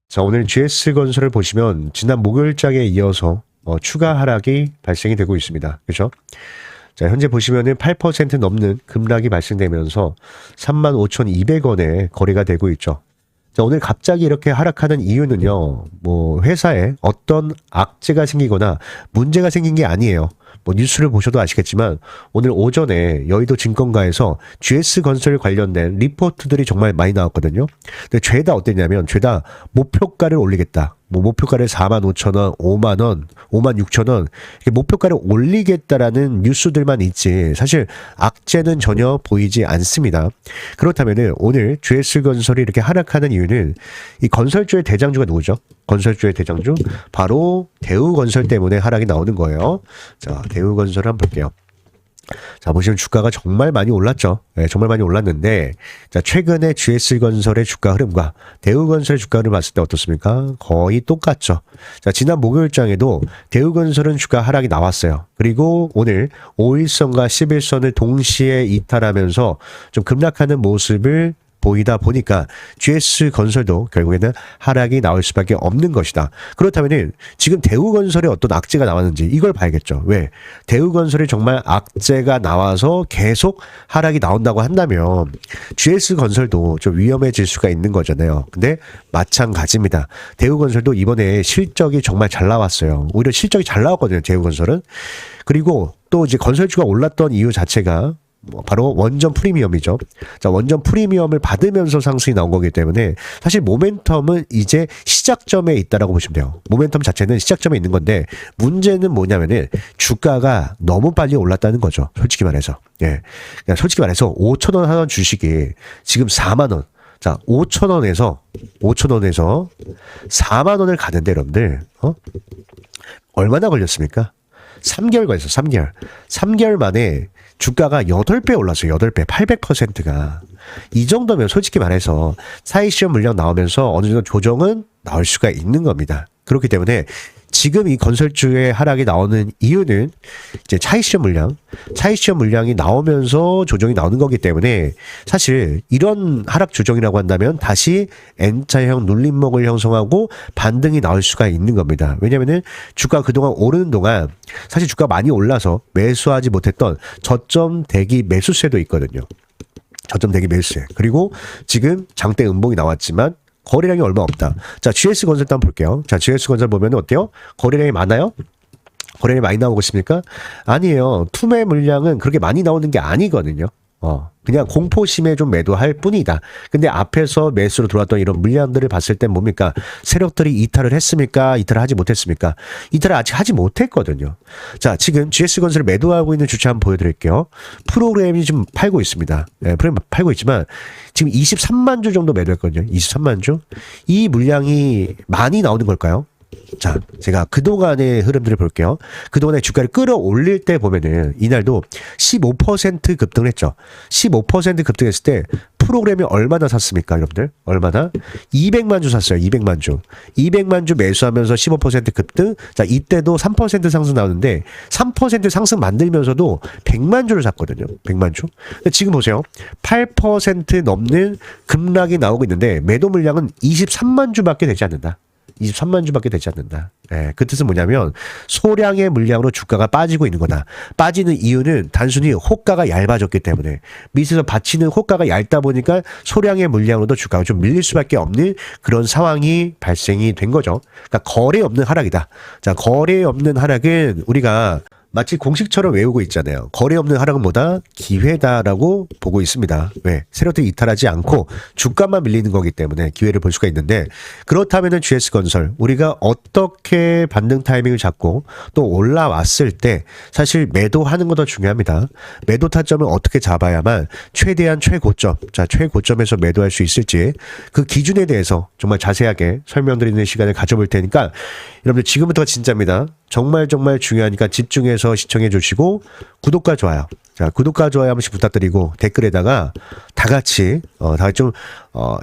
자, 오늘 GS건설을 보시면 지난 목요일장에 이어서 추가 하락이 발생이 되고 있습니다. 그렇죠? 자, 현재 보시면은 8% 넘는 급락이 발생되면서 35,200원에 거래가 되고 있죠. 자, 오늘 갑자기 이렇게 하락하는 이유는요, 뭐 회사에 어떤 악재가 생기거나 문제가 생긴 게 아니에요. 뭐 뉴스를 보셔도 아시겠지만 오늘 오전에 여의도 증권가에서 GS건설 관련된 리포트들이 정말 많이 나왔거든요. 근데 죄다 어땠냐면 죄다 목표가를 올리겠다. 뭐 목표가를 45,000원, 5만원, 56,000원 이렇게 목표가를 올리겠다라는 뉴스들만 있지 사실 악재는 전혀 보이지 않습니다. 그렇다면은 오늘 GS건설이 이렇게 하락하는 이유는 이 건설주의 대장주가 누구죠? 건설주의 대장주 바로 대우건설 때문에 하락이 나오는 거예요. 자, 대우건설 한번 볼게요. 자, 보시면 주가가 정말 많이 올랐죠. 네, 정말 많이 올랐는데, 자, 최근에 GS건설의 주가 흐름과 대우건설의 주가 흐름 봤을 때 어떻습니까? 거의 똑같죠. 자, 지난 목요일장에도 대우건설은 주가 하락이 나왔어요. 그리고 오늘 5일선과 11선을 동시에 이탈하면서 좀 급락하는 모습을 보이다 보니까 GS건설도 결국에는 하락이 나올 수밖에 없는 것이다. 그렇다면은 지금 대우건설에 어떤 악재가 나왔는지 이걸 봐야겠죠. 왜? 대우건설이 정말 악재가 나와서 계속 하락이 나온다고 한다면 GS건설도 좀 위험해질 수가 있는 거잖아요. 근데 마찬가지입니다. 대우건설도 이번에 실적이 정말 잘 나왔어요. 오히려 실적이 잘 나왔거든요. 대우건설은. 그리고 또 이제 건설주가 올랐던 이유 자체가 바로 원전 프리미엄이죠. 자, 원전 프리미엄을 받으면서 상승이 나온 거기 때문에 사실 모멘텀은 이제 시작점에 있다라고 보시면 돼요. 모멘텀 자체는 시작점에 있는 건데 문제는 뭐냐면은 주가가 너무 빨리 올랐다는 거죠. 솔직히 말해서. 예. 그러니까 솔직히 말해서 5,000원 하던 주식이 지금 4만 원. 자, 5,000원에서 4만 원을 가는데 여러분들 얼마나 걸렸습니까? 3개월 걸렸어. 3개월. 3개월 만에 주가가 8배 올랐어요. 8배. 800%가. 이 정도면 솔직히 말해서 차익실현 물량 나오면서 어느 정도 조정은 나올 수가 있는 겁니다. 그렇기 때문에 지금 이 건설주의 하락이 나오는 이유는 이제 차익실현 물량이 나오면서 조정이 나오는 거기 때문에 사실 이런 하락 조정이라고 한다면 다시 N자형 눌림목을 형성하고 반등이 나올 수가 있는 겁니다. 왜냐면은 주가 그동안 오르는 동안 사실 주가 많이 올라서 매수하지 못했던 저점 대기 매수세도 있거든요. 저점 대기 매수세. 그리고 지금 장대 음봉이 나왔지만 거래량이 얼마 없다. 자, GS건설도 한번 볼게요. 자, GS건설 보면 어때요? 거래량이 많아요? 거래량이 많이 나오고 있습니까? 아니에요. 투매 물량은 그렇게 많이 나오는 게 아니거든요. 그냥 공포심에 좀 매도할 뿐이다. 근데 앞에서 매수로 들어왔던 이런 물량들을 봤을 땐 뭡니까? 세력들이 이탈을 했습니까? 이탈을 하지 못했습니까? 이탈을 아직 하지 못했거든요. 자, 지금 GS건설을 매도하고 있는 주체 한번 보여드릴게요. 프로그램이 좀 팔고 있습니다. 네, 프로그램 팔고 있지만 지금 23만 주 정도 매도했거든요. 23만 주. 이 물량이 많이 나오는 걸까요? 자, 제가 그동안의 흐름들을 볼게요. 그동안에 주가를 끌어올릴 때 보면은 이날도 15% 급등을 했죠. 15% 급등했을 때 프로그램이 얼마나 샀습니까, 여러분들? 얼마나? 200만 주 샀어요. 200만 주. 200만 주 매수하면서 15% 급등. 자, 이때도 3% 상승 나오는데 3% 상승 만들면서도 100만 주를 샀거든요. 100만 주. 지금 보세요. 8% 넘는 급락이 나오고 있는데 매도 물량은 23만 주밖에 되지 않는다. 23만 주밖에 되지 않는다. 네, 그 뜻은 뭐냐면 소량의 물량으로 주가가 빠지고 있는 거다. 빠지는 이유는 단순히 호가가 얇아졌기 때문에 밑에서 받치는 호가가 얇다 보니까 소량의 물량으로도 주가가 좀 밀릴 수밖에 없는 그런 상황이 발생이 된 거죠. 그러니까 거래 없는 하락이다. 자, 거래 없는 하락은 우리가 마치 공식처럼 외우고 있잖아요. 거래 없는 하락은 뭐다? 기회다라고 보고 있습니다. 왜? 세력들이 이탈하지 않고 주가만 밀리는 거기 때문에 기회를 볼 수가 있는데 그렇다면은 GS건설 우리가 어떻게 반등 타이밍을 잡고 또 올라왔을 때 사실 매도하는 것도 중요합니다. 매도 타점을 어떻게 잡아야만 최대한 최고점, 자 최고점에서 매도할 수 있을지 그 기준에 대해서 정말 자세하게 설명드리는 시간을 가져볼 테니까 여러분들 지금부터가 진짜입니다. 정말 중요하니까 집중해서 시청해 주시고 구독과 좋아요. 자, 구독과 좋아요 한 번씩 부탁드리고 댓글에다가 다 같이 좀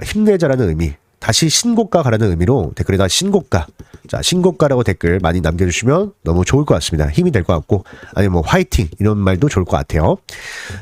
힘내자라는 의미. 다시 신고가 가라는 의미로 댓글에다 신고가, 자, 신고가라고 댓글 많이 남겨주시면 너무 좋을 것 같습니다. 힘이 될 것 같고, 아니면 뭐 화이팅 이런 말도 좋을 것 같아요.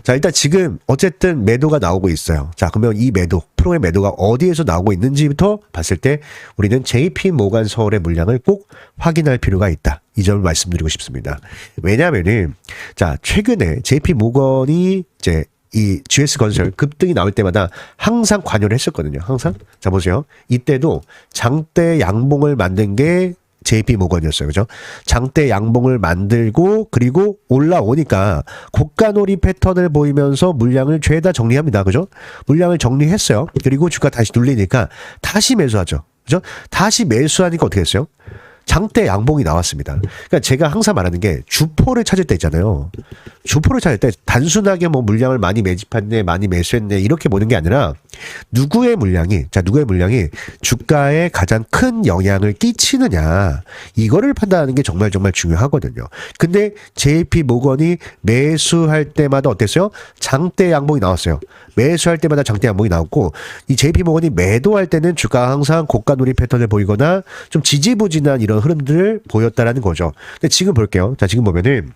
자, 일단 지금 어쨌든 매도가 나오고 있어요. 자, 그러면 이 매도, 프로의 매도가 어디에서 나오고 있는지부터 봤을 때 우리는 JP 모간 서울의 물량을 꼭 확인할 필요가 있다. 이 점을 말씀드리고 싶습니다. 왜냐하면은, 자, 최근에 JP 모건이 이제 이 GS건설 급등이 나올 때마다 항상 관여를 했었거든요. 항상. 자, 보세요. 이때도 장대 양봉을 만든 게 JP 모건이었어요. 그죠? 장대 양봉을 만들고 그리고 올라오니까 고가놀이 패턴을 보이면서 물량을 죄다 정리합니다. 그죠? 물량을 정리했어요. 그리고 주가 다시 눌리니까 다시 매수하죠. 그죠? 다시 매수하니까 어떻게 했어요? 장대 양봉이 나왔습니다. 그러니까 제가 항상 말하는 게 주포를 찾을 때 있잖아요. 주포를 찾을 때 단순하게 뭐 물량을 많이 매집했네, 많이 매수했네 이렇게 보는 게 아니라 누구의 물량이 주가에 가장 큰 영향을 끼치느냐 이거를 판단하는 게 정말 중요하거든요. 근데 JP 모건이 매수할 때마다 어땠어요? 장대 양봉이 나왔어요. 매수할 때마다 장대 양봉이 나왔고 이 JP 모건이 매도할 때는 주가가 항상 고가놀이 패턴을 보이거나 좀 지지부진한 이런 흐름들을 보였다라는 거죠. 근데 지금 볼게요. 자, 지금 보면은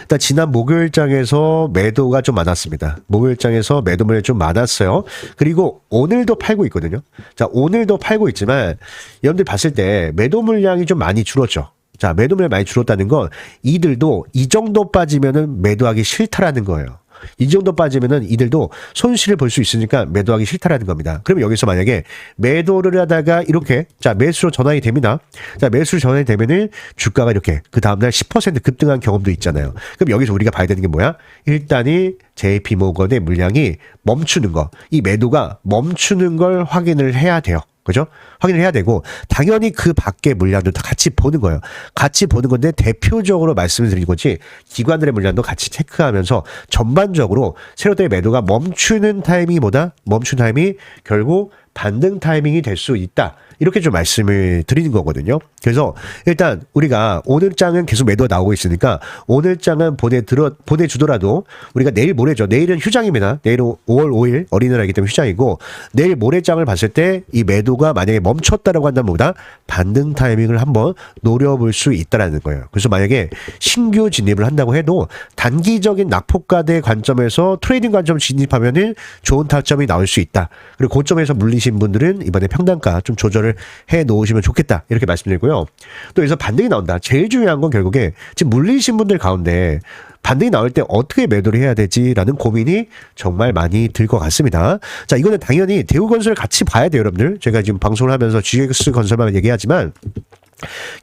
일단 지난 목요일장에서 매도가 좀 많았습니다. 목요일장에서 매도물이 좀 많았어요. 그리고 오늘도 팔고 있거든요. 자, 오늘도 팔고 있지만 여러분들 봤을 때 매도 물량이 좀 많이 줄었죠. 자, 매도 물량이 많이 줄었다는 건 이들도 이 정도 빠지면은 매도하기 싫다라는 거예요. 이 정도 빠지면은 이들도 손실을 볼 수 있으니까 매도하기 싫다라는 겁니다. 그러면 여기서 만약에 매도를 하다가 이렇게 자 매수로 전환이 됩니다. 자 매수로 전환이 되면은 주가가 이렇게 그 다음날 10% 급등한 경험도 있잖아요. 그럼 여기서 우리가 봐야 되는 게 뭐야? 일단이 JP 모건의 물량이 멈추는 거, 이 매도가 멈추는 걸 확인을 해야 돼요. 그죠? 확인을 해야 되고 당연히 그 밖의 물량도 다 같이 보는 거예요. 같이 보는 건데 대표적으로 말씀을 드린 거지 기관들의 물량도 같이 체크하면서 전반적으로 세력들의 매도가 멈추는 타이밍이 결국 반등 타이밍이 될 수 있다. 이렇게 좀 말씀을 드리는 거거든요. 그래서 일단 우리가 오늘 장은 계속 매도가 나오고 있으니까 오늘 장은 보내주더라도 우리가 내일 모레죠. 내일은 휴장입니다. 내일은 5월 5일 어린이날이기 때문에 휴장이고 내일 모레 장을 봤을 때 이 매도가 만약에 멈췄다라고 한다면 보다 반등 타이밍을 한번 노려볼 수 있다라는 거예요. 그래서 만약에 신규 진입을 한다고 해도 단기적인 낙폭과대 관점에서 트레이딩 관점 진입하면은 좋은 타점이 나올 수 있다. 그리고 고점에서 물리신 분들은 이번에 평단가 좀 조절을 해 놓으시면 좋겠다. 이렇게 말씀드리고요. 또 여기서 반등이 나온다. 제일 중요한 건 결국에 지금 물리신 분들 가운데 반등이 나올 때 어떻게 매도를 해야 되지라는 고민이 정말 많이 들 것 같습니다. 자, 이거는 당연히 대우건설 같이 봐야 돼요, 여러분들. 제가 지금 방송을 하면서 GX건설만 얘기하지만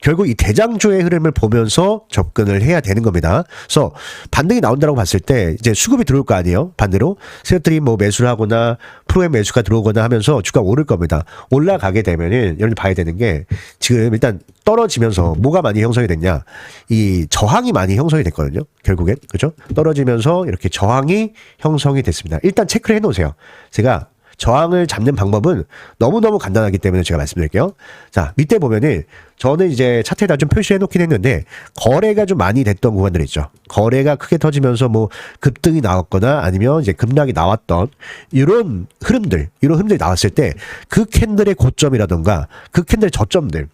결국 이 대장주의 흐름을 보면서 접근을 해야 되는 겁니다. 그래서 반등이 나온다고 봤을 때 이제 수급이 들어올 거 아니에요. 반대로 세력들이 뭐 매수를 하거나 프로의 매수가 들어오거나 하면서 주가가 오를 겁니다. 올라가게 되면은 여러분 봐야 되는 게 지금 일단 떨어지면서 뭐가 많이 형성이 됐냐? 이 저항이 많이 형성이 됐거든요. 결국엔 그죠? 떨어지면서 이렇게 저항이 형성이 됐습니다. 일단 체크를 해놓으세요. 제가 저항을 잡는 방법은 너무너무 간단하기 때문에 제가 말씀드릴게요. 자, 밑에 보면은 저는 이제 차트에다 좀 표시해 놓긴 했는데 거래가 좀 많이 됐던 구간들 있죠. 거래가 크게 터지면서 뭐 급등이 나왔거나 아니면 이제 급락이 나왔던 이런 흐름들이 나왔을 때 그 캔들의 고점이라던가 그 캔들의 저점들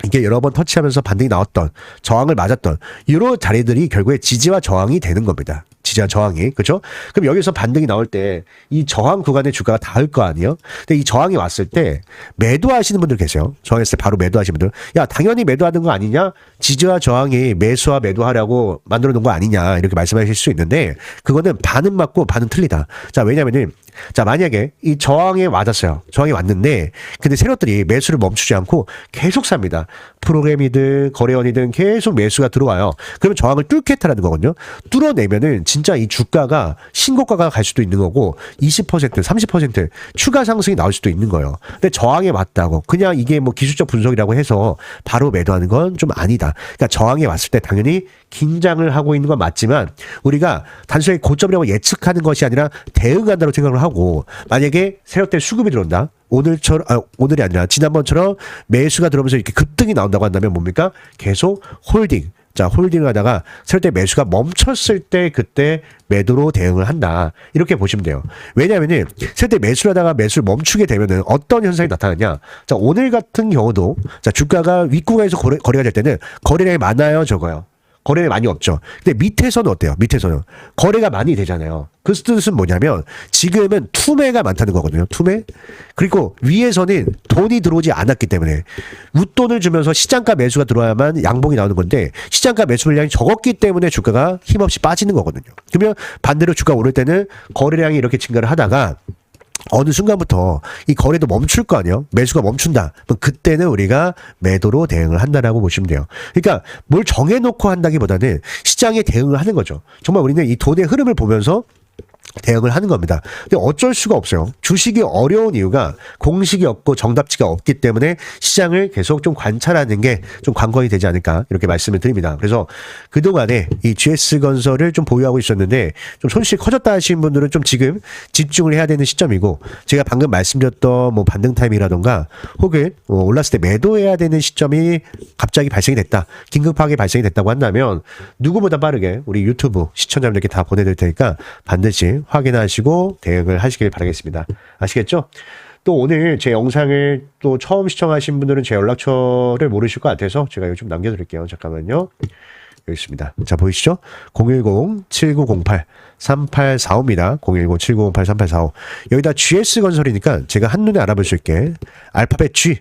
이게 여러 번 터치하면서 반등이 나왔던 저항을 맞았던 이런 자리들이 결국에 지지와 저항이 되는 겁니다. 지지와 저항이. 그렇죠? 그럼 여기서 반등이 나올 때 이 저항 구간에 주가가 닿을 거 아니에요? 근데 이 저항이 왔을 때 매도하시는 분들 계세요. 저항했을 때 바로 매도하시는 분들. 야, 당연히 매도하는 거 아니냐? 지지와 저항이 매수와 매도하라고 만들어 놓은 거 아니냐? 이렇게 말씀하실 수 있는데 그거는 반은 맞고 반은 틀리다. 자, 왜냐면은 자, 만약에 이 저항에 맞았어요. 저항이 왔는데 근데 세력들이 매수를 멈추지 않고 계속 삽니다. 프로그램이든 거래원이든 계속 매수가 들어와요. 그러면 저항을 뚫겠다라는 거거든요. 뚫어내면은 진짜 이 주가가 신고가가 갈 수도 있는 거고 20%, 30% 추가 상승이 나올 수도 있는 거예요. 근데 저항에 맞다고 그냥 이게 뭐 기술적 분석이라고 해서 바로 매도하는 건 좀 아니다. 그러니까 저항에 왔을 때 당연히 긴장을 하고 있는 건 맞지만 우리가 단순히 고점이라고 예측하는 것이 아니라 대응한다고 생각을 하고 만약에 세력들 수급이 들어온다. 오늘이 아니라 지난번처럼 매수가 들어오면서 이렇게 급등이 나온다고 한다면 뭡니까? 계속 홀딩. 자, 홀딩을 하다가 설때 매수가 멈췄을 때 그때 매도로 대응을 한다. 이렇게 보시면 돼요. 왜냐하면은 설때 매수를 하다가 매수를 멈추게 되면은 어떤 현상이 나타나냐. 자, 오늘 같은 경우도 자, 주가가 윗구간에서 거래가 될 때는 거래량이 많아요, 적어요. 거래량이 많이 없죠. 근데 밑에서는 어때요? 밑에서는 거래가 많이 되잖아요. 그 뜻은 뭐냐면 지금은 투매가 많다는 거거든요. 투매. 그리고 위에서는 돈이 들어오지 않았기 때문에 웃돈을 주면서 시장가 매수가 들어와야만 양봉이 나오는 건데 시장가 매수 물량이 적었기 때문에 주가가 힘없이 빠지는 거거든요. 그러면 반대로 주가 오를 때는 거래량이 이렇게 증가를 하다가 어느 순간부터 이 거래도 멈출 거 아니에요? 매수가 멈춘다. 그럼 그때는 우리가 매도로 대응을 한다라고 보시면 돼요. 그러니까 뭘 정해놓고 한다기보다는 시장에 대응을 하는 거죠. 정말 우리는 이 돈의 흐름을 보면서 대응을 하는 겁니다. 근데 어쩔 수가 없어요. 주식이 어려운 이유가 공식이 없고 정답지가 없기 때문에 시장을 계속 좀 관찰하는 게 좀 관건이 되지 않을까 이렇게 말씀을 드립니다. 그래서 그동안에 이 GS건설을 좀 보유하고 있었는데 좀 손실이 커졌다 하시는 분들은 좀 지금 집중을 해야 되는 시점이고 제가 방금 말씀드렸던 뭐 반등 타임이라던가 혹은 올랐을 때 매도해야 되는 시점이 갑자기 발생이 됐다. 긴급하게 발생이 됐다고 한다면 누구보다 빠르게 우리 유튜브 시청자분들께 다 보내드릴 테니까 반드시 확인하시고 대응을 하시길 바라겠습니다. 아시겠죠? 또 오늘 제 영상을 또 처음 시청하신 분들은 제 연락처를 모르실 것 같아서 제가 이거 좀 남겨드릴게요. 잠깐만요. 여기 있습니다. 자, 보이시죠? 010-7908-3845입니다. 010-7908-3845. 여기다 GS건설이니까 제가 한눈에 알아볼 수 있게 알파벳 G.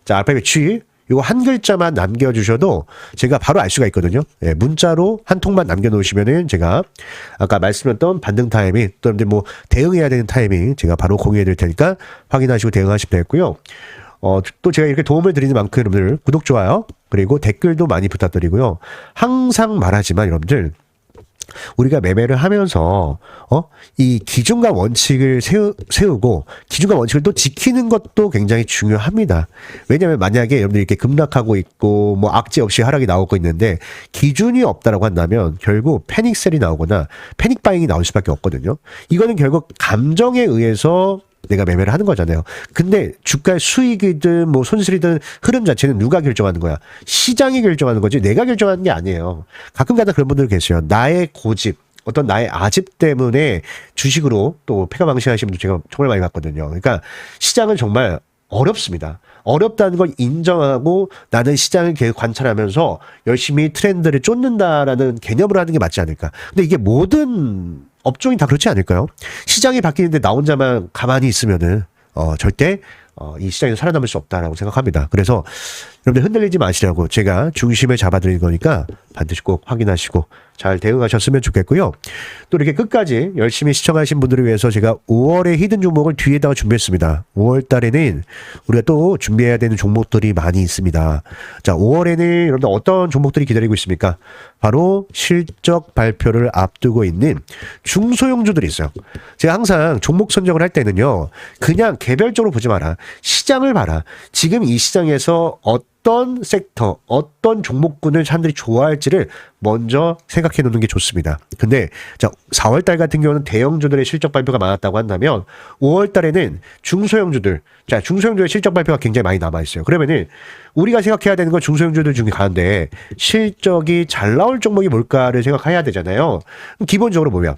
자, 알파벳 G. 이거 한 글자만 남겨주셔도 제가 바로 알 수가 있거든요. 예, 문자로 한 통만 남겨놓으시면은 제가 아까 말씀드렸던 반등 타이밍 또 뭐 대응해야 되는 타이밍 제가 바로 공유해 드릴 테니까 확인하시고 대응하시면 되겠고요. 또 제가 이렇게 도움을 드리는 만큼 여러분들 구독, 좋아요 그리고 댓글도 많이 부탁드리고요. 항상 말하지만 여러분들 우리가 매매를 하면서 이 기준과 원칙을 세우고 기준과 원칙을 또 지키는 것도 굉장히 중요합니다. 왜냐하면 만약에 여러분들이 이렇게 급락하고 있고 뭐 악재 없이 하락이 나오고 있는데 기준이 없다라고 한다면 결국 패닉셀이 나오거나 패닉바잉이 나올 수밖에 없거든요. 이거는 결국 감정에 의해서 내가 매매를 하는 거잖아요. 근데 주가의 수익이든 뭐 손실이든 흐름 자체는 누가 결정하는 거야? 시장이 결정하는 거지 내가 결정하는 게 아니에요. 가끔가다 그런 분들 계세요. 나의 고집, 어떤 나의 아집 때문에 주식으로 또 패가망신하시는 분들 제가 정말 많이 봤거든요. 그러니까 시장은 정말 어렵습니다. 어렵다는 걸 인정하고 나는 시장을 계속 관찰하면서 열심히 트렌드를 쫓는다라는 개념으로 하는 게 맞지 않을까. 근데 이게 모든 업종이 다 그렇지 않을까요? 시장이 바뀌는데 나 혼자만 가만히 있으면은 절대 이 시장에서 살아남을 수 없다라고 생각합니다. 그래서 여러분들 흔들리지 마시라고 제가 중심을 잡아드리는 거니까 반드시 꼭 확인하시고 잘 대응하셨으면 좋겠고요. 또 이렇게 끝까지 열심히 시청하신 분들을 위해서 제가 5월의 히든 종목을 뒤에다가 준비했습니다. 5월 달에는 우리가 또 준비해야 되는 종목들이 많이 있습니다. 자, 5월에는 여러분들 어떤 종목들이 기다리고 있습니까? 바로 실적 발표를 앞두고 있는 중소형주들이 있어요. 제가 항상 종목 선정을 할 때는요. 그냥 개별적으로 보지 마라. 시장을 봐라. 지금 이 시장에서 어떤 섹터, 어떤 종목군을 사람들이 좋아할지를 먼저 생각해 놓는 게 좋습니다. 근데 자, 4월 달 같은 경우는 대형주들의 실적 발표가 많았다고 한다면 5월 달에는 중소형주들, 자, 중소형주의 실적 발표가 굉장히 많이 남아 있어요. 그러면은 우리가 생각해야 되는 건 중소형주들 중에 가운데 실적이 잘 나올 종목이 뭘까를 생각해야 되잖아요. 기본적으로 보면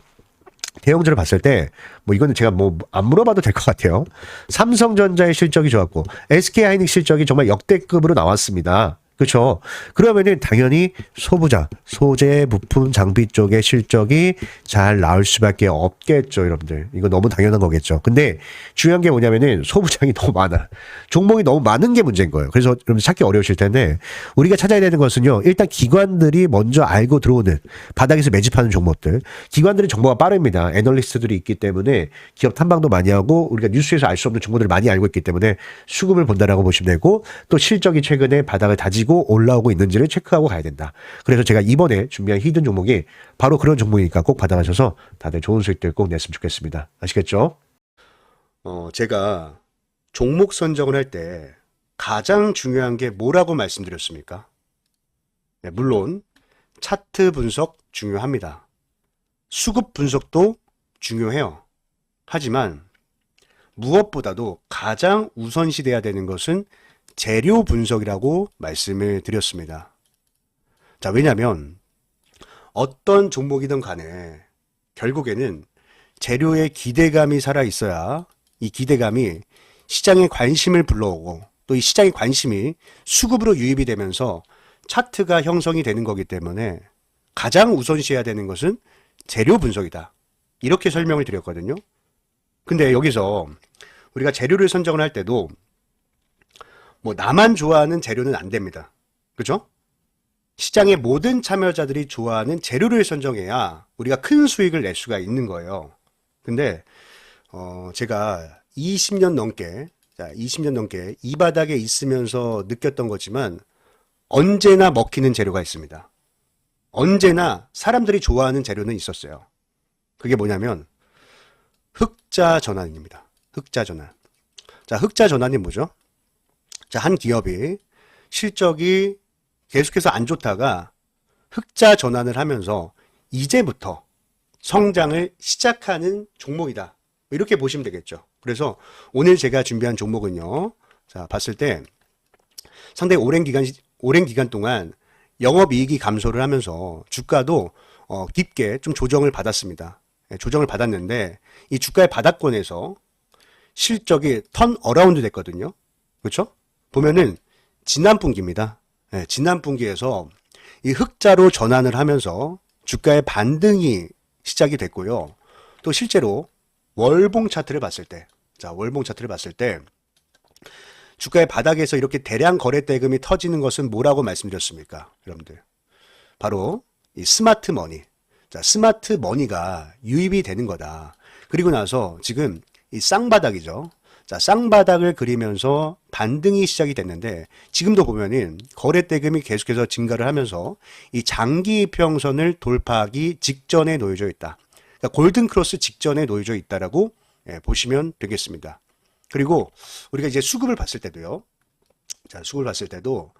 대형주를 봤을 때, 뭐 이거는 제가 뭐 안 물어봐도 될 것 같아요. 삼성전자의 실적이 좋았고, SK하이닉스 실적이 정말 역대급으로 나왔습니다. 그렇죠. 그러면은 당연히 소부장, 소재, 부품, 장비 쪽의 실적이 잘 나올 수밖에 없겠죠, 여러분들. 이거 너무 당연한 거겠죠. 근데 중요한 게 뭐냐면은 소부장이 너무 많아. 종목이 너무 많은 게 문제인 거예요. 그래서 여러분 찾기 어려우실 텐데 우리가 찾아야 되는 것은요. 일단 기관들이 먼저 알고 들어오는 바닥에서 매집하는 종목들. 기관들은 정보가 빠릅니다. 애널리스트들이 있기 때문에 기업 탐방도 많이 하고 우리가 뉴스에서 알 수 없는 정보들을 많이 알고 있기 때문에 수급을 본다라고 보시면 되고 또 실적이 최근에 바닥을 다지고 올라오고 있는지를 체크하고 가야 된다. 그래서 제가 이번에 준비한 히든 종목이 바로 그런 종목이니까 꼭 받아가셔서 다들 좋은 수익들 꼭 냈으면 좋겠습니다. 아시겠죠? 제가 종목 선정을 할 때 가장 중요한 게 뭐라고 말씀드렸습니까? 네, 물론 차트 분석 중요합니다. 수급 분석도 중요해요. 하지만 무엇보다도 가장 우선시돼야 되는 것은 재료 분석이라고 말씀을 드렸습니다. 자, 왜냐면 어떤 종목이든 간에 결국에는 재료에 기대감이 살아 있어야 이 기대감이 시장의 관심을 불러오고 또 이 시장의 관심이 수급으로 유입이 되면서 차트가 형성이 되는 거기 때문에 가장 우선시해야 되는 것은 재료 분석이다. 이렇게 설명을 드렸거든요. 근데 여기서 우리가 재료를 선정을 할 때도 뭐 나만 좋아하는 재료는 안 됩니다. 그죠? 시장의 모든 참여자들이 좋아하는 재료를 선정해야 우리가 큰 수익을 낼 수가 있는 거예요. 근데 제가 20년 넘게 20년 넘게 이 바닥에 있으면서 느꼈던 거지만 언제나 먹히는 재료가 있습니다. 언제나 사람들이 좋아하는 재료는 있었어요. 그게 뭐냐면 흑자 전환입니다. 흑자 전환. 자, 흑자 전환이 뭐죠? 자, 한 기업이 실적이 계속해서 안 좋다가 흑자 전환을 하면서 이제부터 성장을 시작하는 종목이다. 이렇게 보시면 되겠죠. 그래서 오늘 제가 준비한 종목은요. 자, 봤을 때 상당히 오랜 기간 동안 영업이익이 감소를 하면서 주가도 깊게 좀 조정을 받았습니다. 조정을 받았는데 이 주가의 바닥권에서 실적이 턴 어라운드 됐거든요. 그렇죠? 보면은 지난 분기입니다. 지난 분기에서 이 흑자로 전환을 하면서 주가의 반등이 시작이 됐고요. 또 실제로 월봉 차트를 봤을 때, 자, 월봉 차트를 봤을 때 주가의 바닥에서 이렇게 대량 거래 대금이 터지는 것은 뭐라고 말씀드렸습니까? 여러분들. 바로 이 스마트 머니. 자, 스마트 머니가 유입이 되는 거다. 그리고 나서 지금 이 쌍바닥이죠. 자, 쌍바닥을 그리면서 반등이 시작이 됐는데 지금도 보면은 거래 대금이 계속해서 증가를 하면서 이 장기 이평선을 돌파하기 직전에 놓여져 있다. 그러니까 골든 크로스 직전에 놓여져 있다라고 보시면 되겠습니다. 그리고 우리가 이제 수급을 봤을 때도요. 자, 수급을 봤을 때도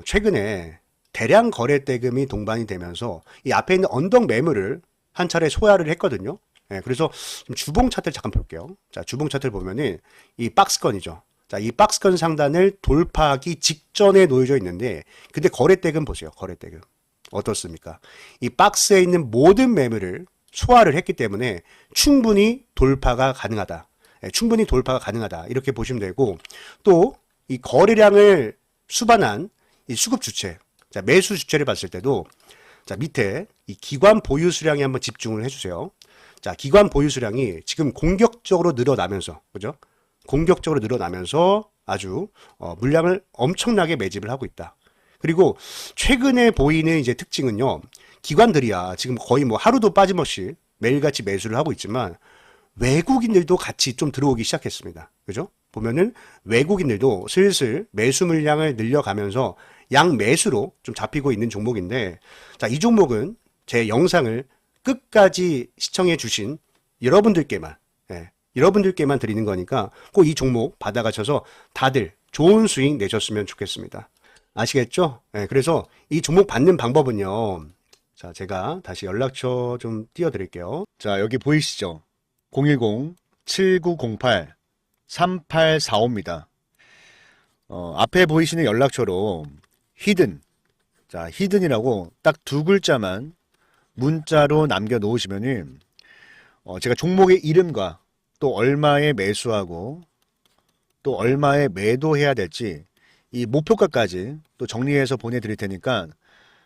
최근에 대량 거래 대금이 동반이 되면서 이 앞에 있는 언덕 매물을 한 차례 소화를 했거든요. 그래서 좀 주봉 차트를 잠깐 볼게요. 자, 주봉 차트를 보면은 이 박스권이죠. 자, 이 박스권 상단을 돌파하기 직전에 놓여져 있는데, 근데 거래 대금 보세요. 거래 대금. 어떻습니까? 이 박스에 있는 모든 매물을 소화를 했기 때문에 충분히 돌파가 가능하다. 충분히 돌파가 가능하다. 이렇게 보시면 되고, 또 이 거래량을 수반한 이 수급 주체, 자, 매수 주체를 봤을 때도, 자, 밑에 이 기관 보유 수량에 한번 집중을 해주세요. 자, 기관 보유 수량이 지금 공격적으로 늘어나면서, 그죠? 공격적으로 늘어나면서 아주 물량을 엄청나게 매집을 하고 있다. 그리고 최근에 보이는 이제 특징은요, 기관들이야 지금 거의 뭐 하루도 빠짐없이 매일같이 매수를 하고 있지만 외국인들도 같이 좀 들어오기 시작했습니다. 그죠? 보면은 외국인들도 슬슬 매수 물량을 늘려가면서 양매수로 좀 잡히고 있는 종목인데, 자, 이 종목은 제 영상을 끝까지 시청해 주신 여러분들께만, 여러분들께만 드리는 거니까 꼭 이 종목 받아가셔서 다들 좋은 수익 내셨으면 좋겠습니다. 아시겠죠? 그래서 이 종목 받는 방법은요. 자, 제가 다시 연락처 좀 띄워드릴게요. 자, 여기 보이시죠? 010-7908-3845입니다. 앞에 보이시는 연락처로 히든, 자, 히든이라고 딱 두 글자만 문자로 남겨 놓으시면은 제가 종목의 이름과 또 얼마에 매수하고 또 얼마에 매도해야 될지 이 목표가까지 또 정리해서 보내드릴 테니까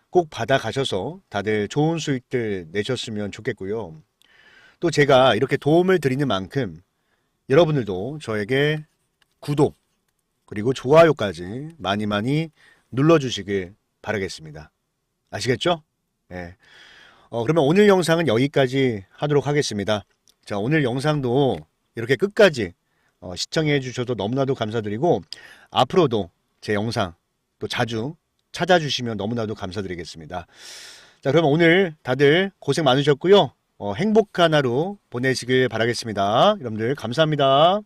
꼭 받아가셔서 다들 좋은 수익들 내셨으면 좋겠고요. 또 제가 이렇게 도움을 드리는 만큼 여러분들도 저에게 구독 그리고 좋아요까지 많이 많이 눌러주시길 바라겠습니다. 아시겠죠? 네. 그러면 오늘 영상은 여기까지 하도록 하겠습니다. 자, 오늘 영상도 이렇게 끝까지 시청해 주셔서 너무나도 감사드리고 앞으로도 제 영상 또 자주 찾아주시면 너무나도 감사드리겠습니다. 자, 그러면 오늘 다들 고생 많으셨고요. 행복한 하루 보내시길 바라겠습니다. 여러분들 감사합니다.